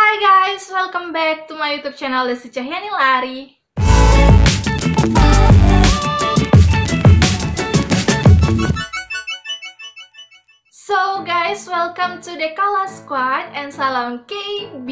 Hi guys, welcome back to my YouTube channel Lesti Cahyani Lari. So guys, welcome to the Kala Squad and salam KB,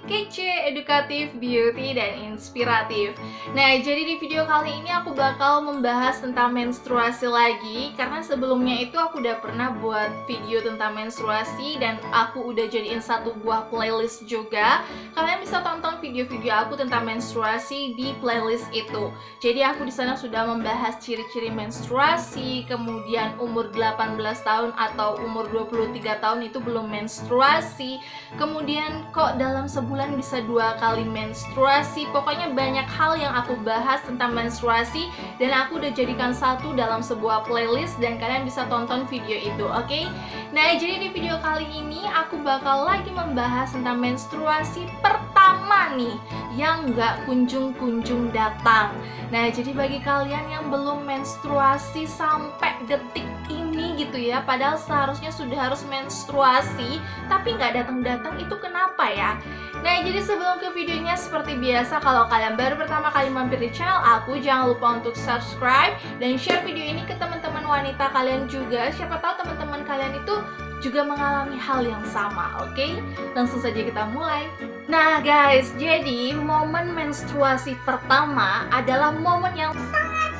kece, edukatif, beauty, dan inspiratif. Nah, jadi di video kali ini aku bakal membahas tentang menstruasi lagi. Karena sebelumnya itu aku udah pernah buat video tentang menstruasi dan aku udah jadiin satu buah playlist juga. Kalian bisa tonton video-video aku tentang menstruasi di playlist itu. Jadi aku di sana sudah membahas ciri-ciri menstruasi, kemudian umur 18 tahun atau umur 23 tahun itu belum menstruasi, kemudian kok dalam sebulan bisa 2 kali menstruasi. Pokoknya banyak hal yang aku bahas tentang menstruasi dan aku udah jadikan satu dalam sebuah playlist dan kalian bisa tonton video itu, oke? Nah, jadi di video kali ini aku bakal lagi membahas tentang menstruasi pertama nih yang nggak kunjung-kunjung datang. Nah, jadi bagi kalian yang belum menstruasi sampai detik ini gitu ya, padahal seharusnya sudah harus menstruasi tapi nggak datang-datang, itu kenapa ya? Nah, jadi sebelum ke videonya, seperti biasa kalau kalian baru pertama kali mampir di channel aku, jangan lupa untuk subscribe dan share video ini ke teman-teman wanita kalian juga. Siapa tahu teman-teman kalian itu juga mengalami hal yang sama, oke? Langsung saja kita mulai. Nah guys, jadi momen menstruasi pertama adalah momen yang sangat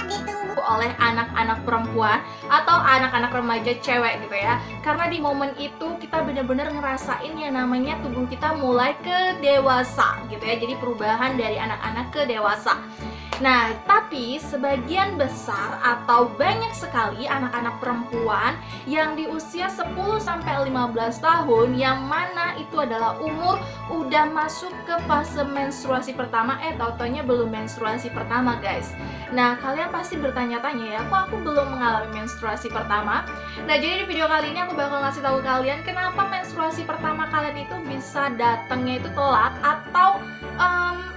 ditunggu oleh anak-anak perempuan atau anak-anak remaja cewek gitu ya. Karena di momen itu kita benar-benar ngerasain yang namanya tubuh kita mulai ke dewasa gitu ya. Jadi perubahan dari anak-anak ke dewasa. Nah, tapi sebagian besar atau banyak sekali anak-anak perempuan yang di usia 10-15 tahun yang mana itu adalah umur udah masuk ke fase menstruasi pertama, tau-taunya belum menstruasi pertama guys. Nah, kalian pasti bertanya-tanya ya, kok aku belum mengalami menstruasi pertama? Nah, jadi di video kali ini aku bakal ngasih tahu kalian kenapa menstruasi pertama kalian itu bisa datangnya itu telat atau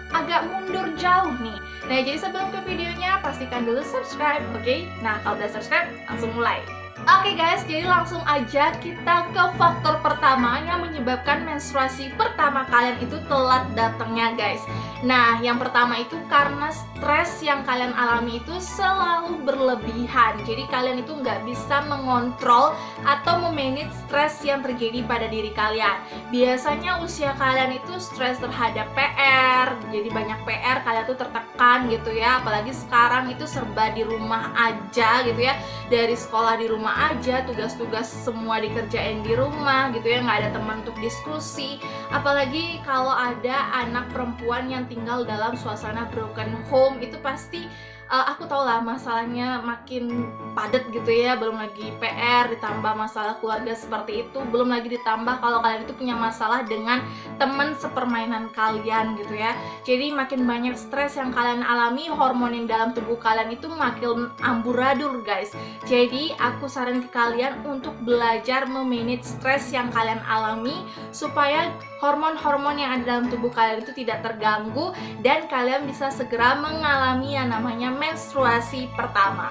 agak mundur jauh nih. Nah, jadi sebelum ke videonya pastikan dulu subscribe, oke? Nah, kalau udah subscribe langsung mulai. Oke guys, jadi langsung aja kita ke faktor pertama yang menyebabkan menstruasi pertama kalian itu telat datangnya guys. Nah, yang pertama itu karena stres yang kalian alami itu selalu berlebihan. Jadi kalian itu nggak bisa mengontrol atau memanage stres yang terjadi pada diri kalian. Biasanya usia kalian itu stres terhadap PR, jadi banyak PR, kalian tuh tertekan gitu ya. Apalagi sekarang itu serba di rumah aja gitu ya. Dari sekolah di rumah aja, tugas-tugas semua dikerjain di rumah gitu ya, nggak ada teman untuk diskusi. Apalagi kalau ada anak perempuan yang tinggal dalam suasana broken home, itu pasti aku tau lah masalahnya makin padat gitu ya. Belum lagi PR ditambah masalah keluarga seperti itu, belum lagi ditambah kalau kalian itu punya masalah dengan teman sepermainan kalian gitu ya. Jadi makin banyak stres yang kalian alami, hormon yang dalam tubuh kalian itu makin amburadul guys. Jadi aku saran ke kalian untuk belajar memanage stres yang kalian alami supaya hormon-hormon yang ada dalam tubuh kalian itu tidak terganggu dan kalian bisa segera mengalami yang namanya menstruasi pertama.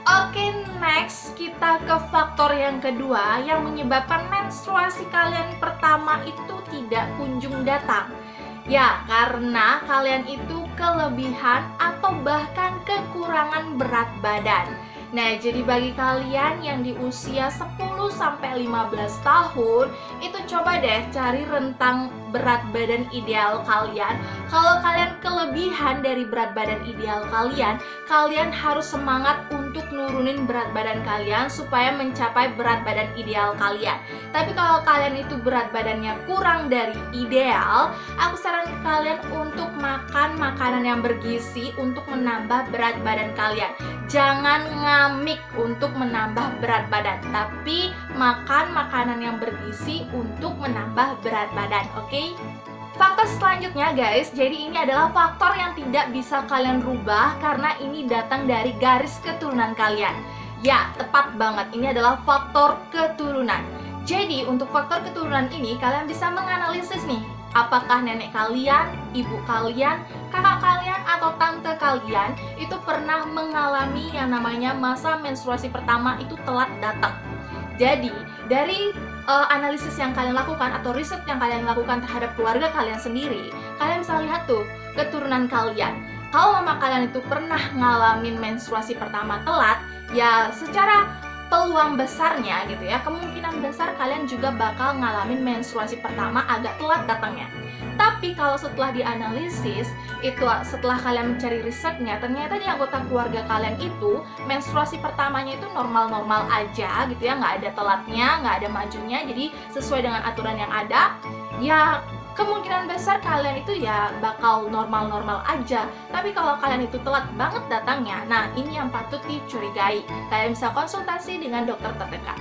Oke, next kita ke faktor yang kedua yang menyebabkan menstruasi kalian pertama itu tidak kunjung datang. Ya, karena kalian itu kelebihan atau bahkan kekurangan berat badan. Nah, jadi bagi kalian yang di usia 10-15 tahun, itu coba deh cari rentang berat badan ideal kalian. Kalau kalian kelebihan dari berat badan ideal kalian, kalian harus semangat untuk nurunin berat badan kalian supaya mencapai berat badan ideal kalian. Tapi kalau kalian itu berat badannya kurang dari ideal, aku sarankan kalian untuk makan makanan yang bergizi untuk menambah berat badan kalian. Jangan ngamik untuk menambah berat badan, tapi makan makanan yang bergizi untuk menambah berat badan, oke? Faktor selanjutnya guys, jadi ini adalah faktor yang tidak bisa kalian rubah karena ini datang dari garis keturunan kalian. Ya, tepat banget, ini adalah faktor keturunan. Jadi untuk faktor keturunan ini kalian bisa menganalisis nih, apakah nenek kalian, ibu kalian, kakak kalian, atau tante kalian itu pernah mengalami yang namanya masa menstruasi pertama itu telat datang. Jadi dari analisis yang kalian lakukan atau riset yang kalian lakukan terhadap keluarga kalian sendiri, kalian bisa lihat tuh keturunan kalian. Kalau mama kalian itu pernah ngalamin menstruasi pertama telat, ya secara peluang besarnya gitu ya, kemungkinan besar kalian juga bakal ngalamin menstruasi pertama agak telat datangnya. Tapi kalau setelah dianalisis, itu setelah kalian mencari risetnya, ternyata di anggota keluarga kalian itu menstruasi pertamanya itu normal-normal aja gitu ya, nggak ada telatnya, nggak ada majunya, jadi sesuai dengan aturan yang ada, ya kemungkinan besar kalian itu ya bakal normal-normal aja. Tapi kalau kalian itu telat banget datangnya, nah ini yang patut dicurigai. Kalian bisa konsultasi dengan dokter terdekat.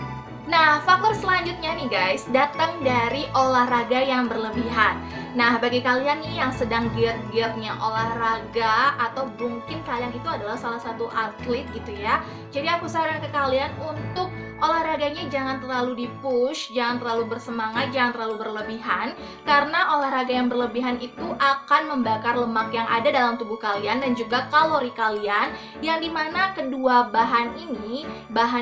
Nah, faktor selanjutnya nih guys, datang dari olahraga yang berlebihan. Nah, bagi kalian nih yang sedang giat-giatnya olahraga, atau mungkin kalian itu adalah salah satu atlet gitu ya, jadi aku saran ke kalian untuk olahraganya jangan terlalu di-push, jangan terlalu bersemangat, jangan terlalu berlebihan, karena olahraga yang berlebihan itu akan membakar lemak yang ada dalam tubuh kalian dan juga kalori kalian, yang dimana kedua bahan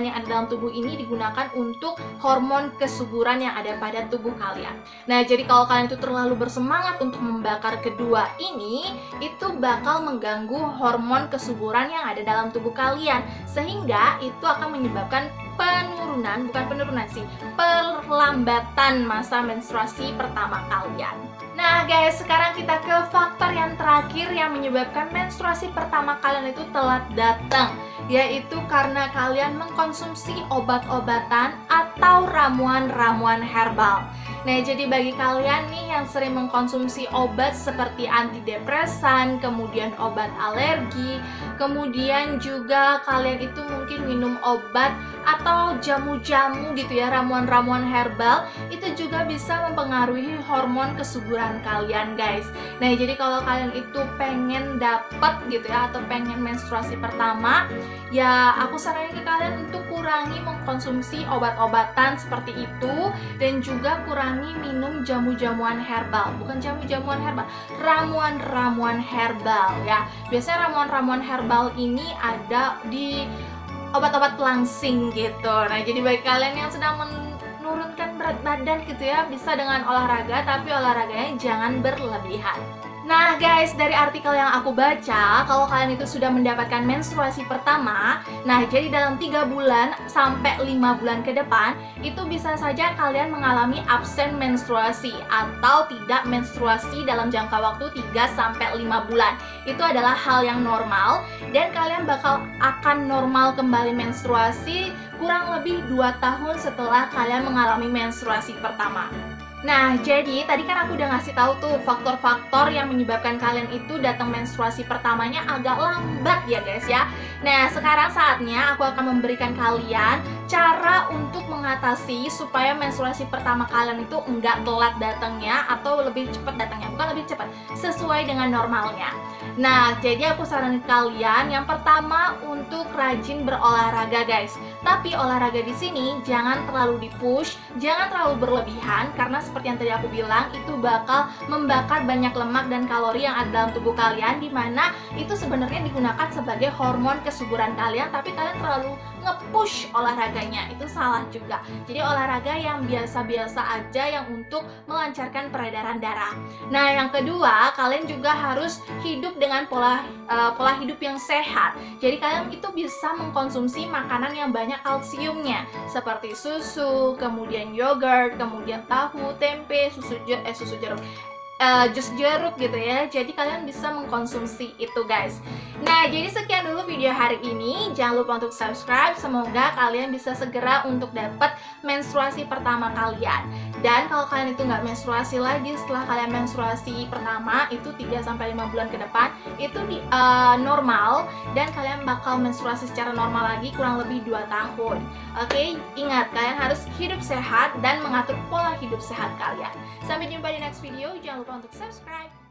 yang ada dalam tubuh ini digunakan untuk hormon kesuburan yang ada pada tubuh kalian. Nah, jadi kalau kalian itu terlalu bersemangat untuk membakar kedua ini, itu bakal mengganggu hormon kesuburan yang ada dalam tubuh kalian, sehingga itu akan menyebabkan perlambatan masa menstruasi pertama kalian. Nah guys, sekarang kita ke faktor yang terakhir yang menyebabkan menstruasi pertama kalian itu telat datang, yaitu karena kalian mengkonsumsi obat-obatan atau ramuan-ramuan herbal. Nah, jadi bagi kalian nih yang sering mengkonsumsi obat seperti antidepresan, kemudian obat alergi, kemudian juga kalian itu mungkin minum obat atau jamu-jamu gitu ya, ramuan-ramuan herbal, itu juga bisa mempengaruhi hormon kesuburan kalian guys. Nah, jadi kalau kalian itu pengen dapet gitu ya, atau pengen menstruasi pertama, ya aku saranin ke kalian untuk kurangi mengkonsumsi obat-obatan seperti itu, dan juga kurangi minum jamu-jamuan herbal. Bukan jamu-jamuan herbal, ramuan-ramuan herbal ya. Biasanya ramuan-ramuan herbal ini ada di obat-obat pelangsing gitu. Nah, jadi bagi kalian yang sedang menurunkan berat badan gitu ya, bisa dengan olahraga, tapi olahraganya jangan berlebihan. Nah guys, dari artikel yang aku baca, kalau kalian itu sudah mendapatkan menstruasi pertama, nah jadi dalam 3 bulan sampai 5 bulan ke depan, itu bisa saja kalian mengalami absen menstruasi atau tidak menstruasi dalam jangka waktu 3-5 bulan. Itu adalah hal yang normal, dan kalian akan normal kembali menstruasi kurang lebih 2 tahun setelah kalian mengalami menstruasi pertama. Nah, jadi tadi kan aku udah ngasih tahu tuh faktor-faktor yang menyebabkan kalian itu datang menstruasi pertamanya agak lambat ya guys ya. Nah, sekarang saatnya aku akan memberikan kalian cara untuk mengatasi supaya menstruasi pertama kalian itu enggak telat datangnya atau lebih cepat datangnya. Bukan lebih cepat, sesuai dengan normalnya. Nah, jadi aku saranin kalian yang pertama untuk rajin berolahraga guys. Tapi olahraga di sini jangan terlalu di-push, jangan terlalu berlebihan, karena seperti yang tadi aku bilang, itu bakal membakar banyak lemak dan kalori yang ada dalam tubuh kalian, dimana itu sebenarnya digunakan sebagai hormon kesuburan kalian, tapi kalian terlalu nge-push olahraganya, itu salah juga. Jadi olahraga yang biasa-biasa aja, yang untuk melancarkan peredaran darah. Nah, yang kedua, kalian juga harus hidup dengan pola hidup yang sehat. Jadi kalian itu bisa mengkonsumsi makanan yang banyak kalsiumnya, seperti susu, kemudian yogurt, kemudian tahu, tempe, jus jeruk gitu ya. Jadi kalian bisa mengkonsumsi itu guys. Nah, jadi sekian dulu video hari ini. Jangan lupa untuk subscribe. Semoga kalian bisa segera untuk dapat menstruasi pertama kalian. Dan kalau kalian itu nggak menstruasi lagi setelah kalian menstruasi pertama, itu 3-5 bulan ke depan, itu normal, dan kalian bakal menstruasi secara normal lagi kurang lebih 2 tahun. Oke, ingat, kalian harus hidup sehat dan mengatur pola hidup sehat kalian. Sampai jumpa di next video. Jangan lupa untuk subscribe.